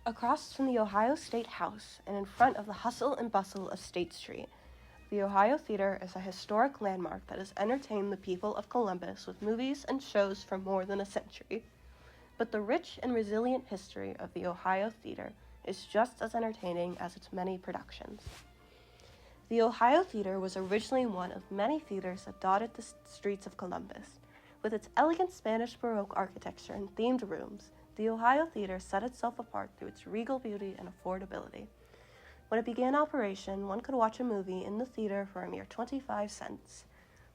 Across from the Ohio State House and in front of the hustle and bustle of State Street, the Ohio Theater is a historic landmark that has entertained the people of Columbus with movies and shows for more than a century. But the rich and resilient history of the Ohio Theater is just as entertaining as its many productions. The Ohio Theater was originally one of many theaters that dotted the streets of Columbus. With its elegant Spanish Baroque architecture and themed rooms, the Ohio Theater set itself apart through its regal beauty and affordability. When it began operation, one could watch a movie in the theater for a mere 25 cents.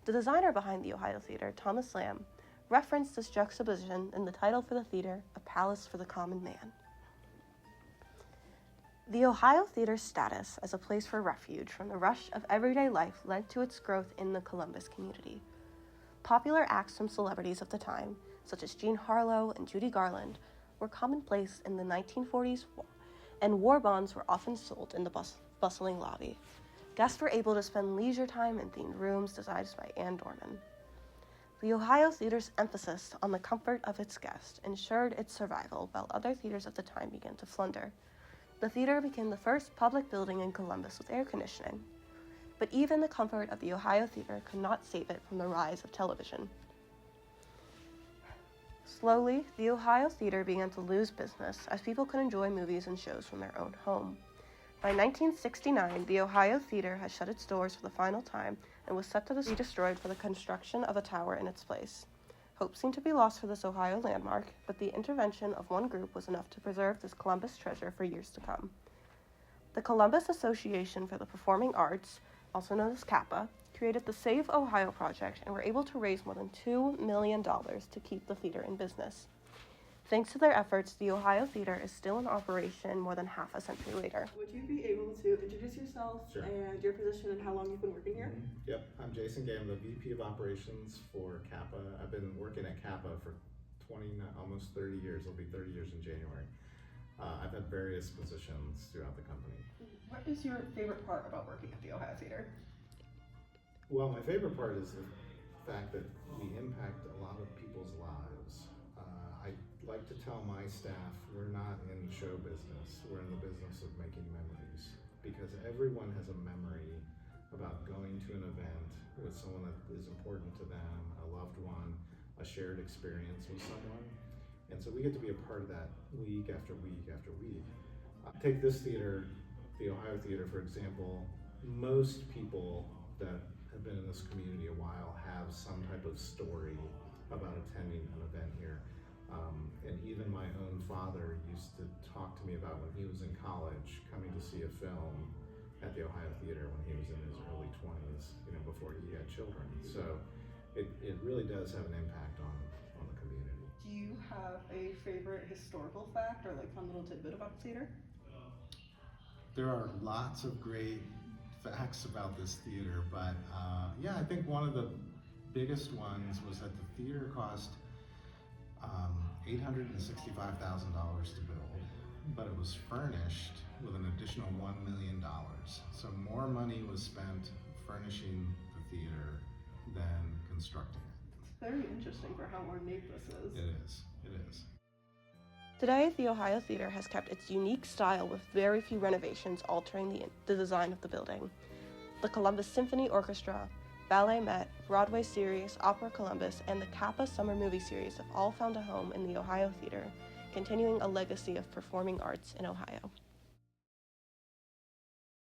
The designer behind the Ohio Theater, Thomas Lamb, referenced this juxtaposition in the title for the theater, A Palace for the Common Man. The Ohio Theater's status as a place for refuge from the rush of everyday life led to its growth in the Columbus community. Popular acts from celebrities of the time, such as Jean Harlow and Judy Garland, were commonplace in the 1940s, and war bonds were often sold in the bustling lobby. Guests were able to spend leisure time in themed rooms designed by Ann Dornan. The Ohio Theater's emphasis on the comfort of its guests ensured its survival while other theaters of the time began to flounder. The theater became the first public building in Columbus with air conditioning. But even the comfort of the Ohio Theater could not save it from the rise of television. Slowly, the Ohio Theater began to lose business as people could enjoy movies and shows from their own home. By 1969, the Ohio Theater had shut its doors for the final time and was set to be destroyed for the construction of a tower in its place. Hope seemed to be lost for this Ohio landmark, but the intervention of one group was enough to preserve this Columbus treasure for years to come. The Columbus Association for the Performing Arts, also known as CAPA, created the Save Ohio Project and were able to raise more than $2 million to keep the theater in business. Thanks to their efforts, the Ohio Theater is still in operation more than half a century later. Would you be able to introduce yourself Sure. and your position and how long you've been working here? Yep, I'm Jason Gay. I'm the VP of Operations for CAPA. I've been working at CAPA for almost 30 years. It'll be 30 years in January. I've had various positions throughout the company. What is your favorite part about working at the Ohio Theater? Well, my favorite part is the fact that we impact a lot of people's lives. I like to tell my staff we're not in the show business. We're in the business of making memories, because everyone has a memory about going to an event with someone that is important to them, a loved one, a shared experience with someone. And so we get to be a part of that week after week after week. Take this theater, the Ohio Theater, for example. Most people that have been in this community a while have some type of story about attending an event here. And even my own father used to talk to me about when he was in college, coming to see a film at the Ohio Theater when he was in his early 20s, before he had children. So it really does have an impact on the community. Do you have a favorite historical fact or fun little tidbit about the theater? There are lots of great facts about this theater, but I think one of the biggest ones was that the theater cost $865,000 to build, but it was furnished with an additional $1 million. So more money was spent furnishing the theater than constructing it. It's very interesting for how ornate this is. It is. Today, the Ohio Theater has kept its unique style with very few renovations altering the design of the building. The Columbus Symphony Orchestra, Ballet Met, Broadway series, Opera Columbus, and the CAPA Summer Movie Series have all found a home in the Ohio Theater, continuing a legacy of performing arts in Ohio.